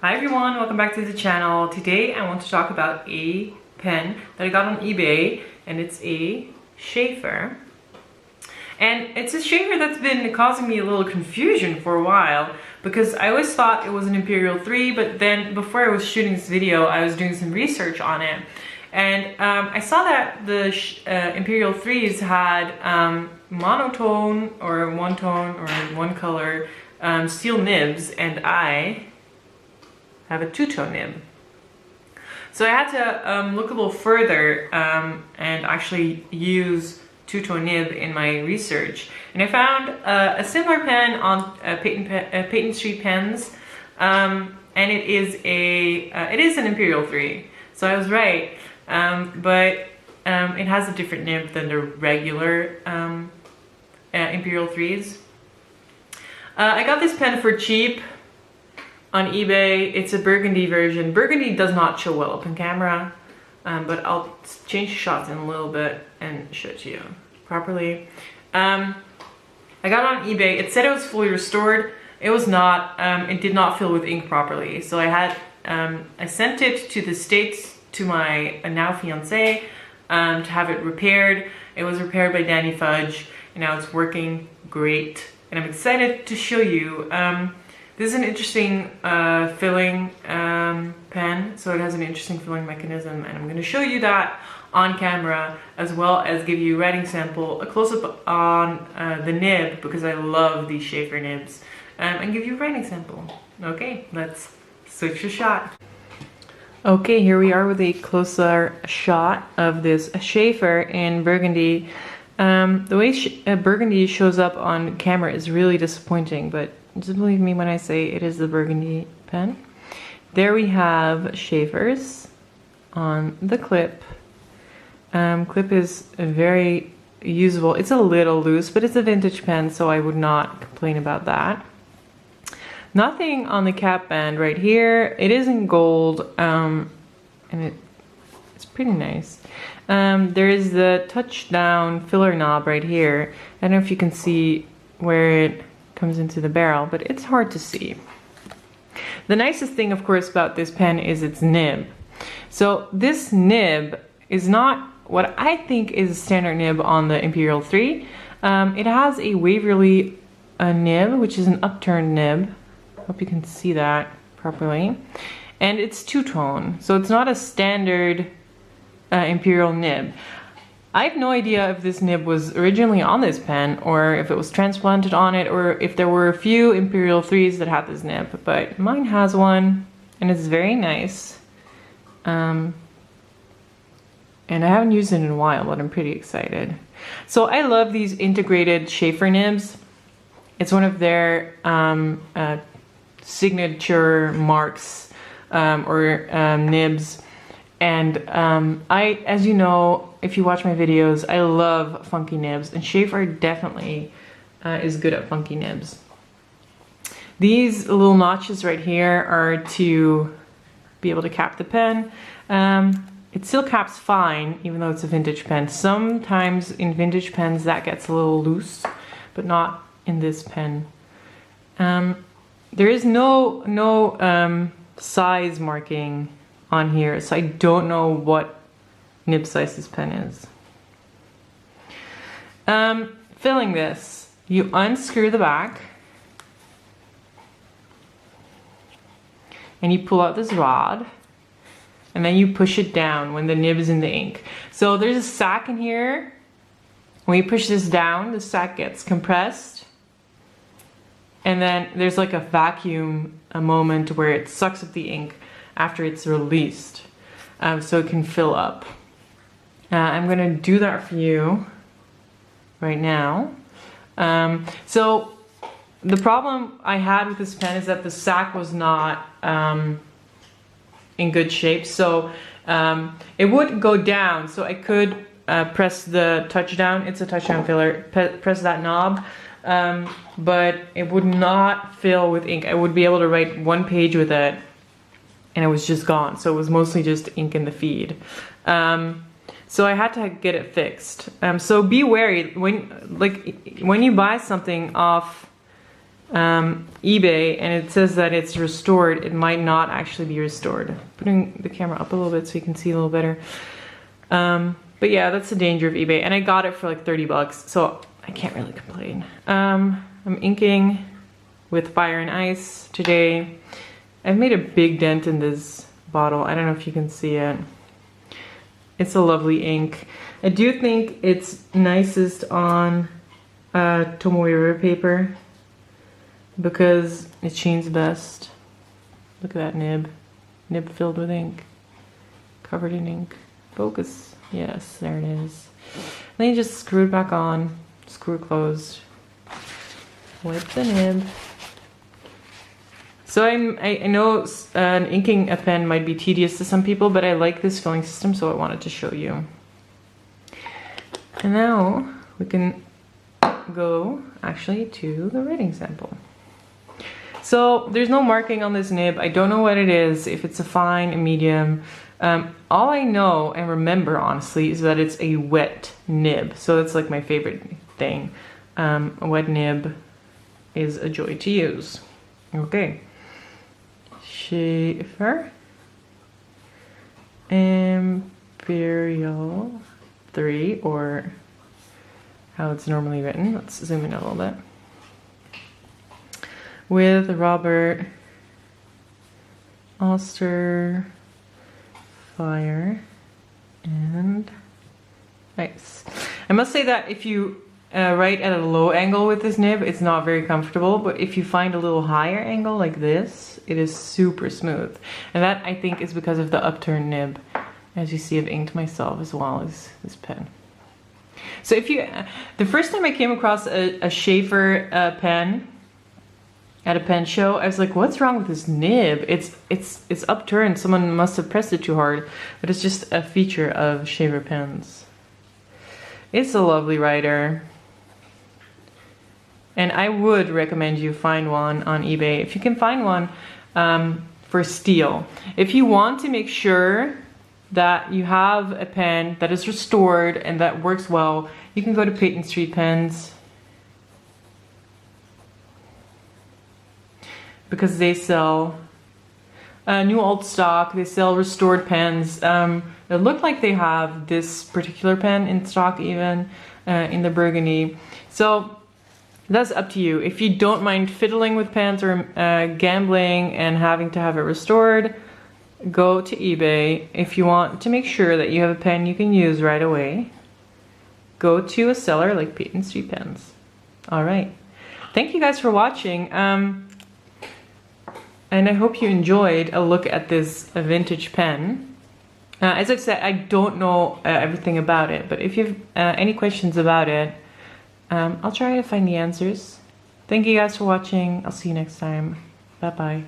Hi everyone, welcome back to the channel. Today I want to talk about a pen that I got on eBay, and it's a Sheaffer. And it's a Sheaffer that's been causing me a little confusion for a while because I always thought it was an Imperial 3, but then before I was shooting this video I was doing some research on it, and I saw that the Imperial 3s had monotone or one tone or one color steel nibs, and I have a two-tone nib. So I had to look a little further and actually use two-tone nib in my research, and I found a similar pen on Peyton Street Pens, and it is an Imperial 3. So I was right, but it has a different nib than the regular Imperial 3s. I got this pen for cheap on eBay. It's a burgundy version. Burgundy does not show well up in camera, but I'll change the shots in a little bit and show it to you properly. I got it on eBay. It said it was fully restored. It was not. It did not fill with ink properly. So I sent it to the States to my now fiance to have it repaired. It was repaired by Danny Fudge, and now it's working great. And I'm excited to show you. This is an interesting filling pen, so it has an interesting filling mechanism, and I'm going to show you that on camera, as well as give you a writing sample, a close-up on the nib, because I love these Sheaffer nibs, and give you a writing sample. Okay, let's switch the shot. Okay, here we are with a closer shot of this Sheaffer in burgundy. The way burgundy shows up on camera is really disappointing, but just believe me when I say it is the burgundy pen. There we have Sheaffers on the clip. Clip is very usable. It's a little loose, but it's a vintage pen, so I would not complain about that. Nothing on the cap band right here. It is in gold, and it's pretty nice. There is the touchdown filler knob right here. I don't know if you can see where it comes into the barrel, but it's hard to see. The nicest thing, of course, about this pen is its nib. So this nib is not what I think is a standard nib on the Imperial 3. It has a Waverly nib, which is an upturned nib. Hope you can see that properly. And it's two-tone, so it's not a standard Imperial nib. I have no idea if this nib was originally on this pen, or if it was transplanted on it, or if there were a few Imperial 3s that had this nib, but mine has one, and it's very nice. And I haven't used it in a while, but I'm pretty excited. So I love these integrated Sheaffer nibs. It's one of their signature marks or nibs. And as you know, if you watch my videos, I love funky nibs, and Sheaffer definitely is good at funky nibs. These little notches right here are to be able to cap the pen. It still caps fine, even though it's a vintage pen. Sometimes in vintage pens that gets a little loose, but not in this pen. There is no size marking on here, so I don't know what nib size this pen is. Filling this, you unscrew the back and you pull out this rod, and then you push it down when the nib is in the ink. So there's a sack in here. When you push this down, the sack gets compressed, and then there's like a vacuum, a moment where it sucks up the ink after it's released, so it can fill up. I'm gonna do that for you right now. So the problem I had with this pen is that the sack was not in good shape, so it would go down, so I could press the touchdown. It's a touchdown filler. Press that knob, but it would not fill with ink. I would be able to write one page with it, and it was just gone. So it was mostly just ink in the feed. So I had to get it fixed. So be wary when you buy something off eBay and it says that it's restored, it might not actually be restored. Putting the camera up a little bit so you can see a little better. But yeah, that's the danger of eBay. And I got it for like 30 bucks, so I can't really complain. I'm inking with fire and ice today. I've made a big dent in this bottle. I don't know if you can see it. It's a lovely ink. I do think it's nicest on Tomoe River paper because it sheens best. Look at that nib. Nib filled with ink. Covered in ink. Focus. Yes, there it is. Then you just screw it back on. Screw it closed. Wipe the nib. So I know inking a pen might be tedious to some people, but I like this filling system, so I wanted to show you. And now we can go actually to the writing sample. So there's no marking on this nib. I don't know what it is, if it's a fine, a medium. All I know and remember honestly is that it's a wet nib. So that's like my favorite thing. A wet nib is a joy to use. Okay. Sheaffer Imperial III, or how it's normally written. Let's zoom in a little bit. With Robert Oster, fire and ice. I must say that if you write at a low angle with this nib, it's not very comfortable, but if you find a little higher angle like this, it is super smooth. And that I think is because of the upturned nib. As you see, I've inked myself as well as this pen. So if you, the first time I came across a Sheaffer pen at a pen show, I was like, what's wrong with this nib? It's upturned. Someone must have pressed it too hard, but it's just a feature of Sheaffer pens. It's a lovely writer. And I would recommend you find one on eBay if you can find one for steel. If you want to make sure that you have a pen that is restored and that works well, you can go to Peyton Street Pens, because they sell new old stock. They sell restored pens. It looked like they have this particular pen in stock even in the burgundy. So that's up to you. If you don't mind fiddling with pens or gambling and having to have it restored, go to eBay. If you want to make sure that you have a pen you can use right away, go to a seller like Peyton Street Pens. All right. Thank you guys for watching. And I hope you enjoyed a look at this vintage pen. As I said, I don't know everything about it, but if you have any questions about it, I'll try to find the answers. Thank you guys for watching. I'll see you next time. Bye bye.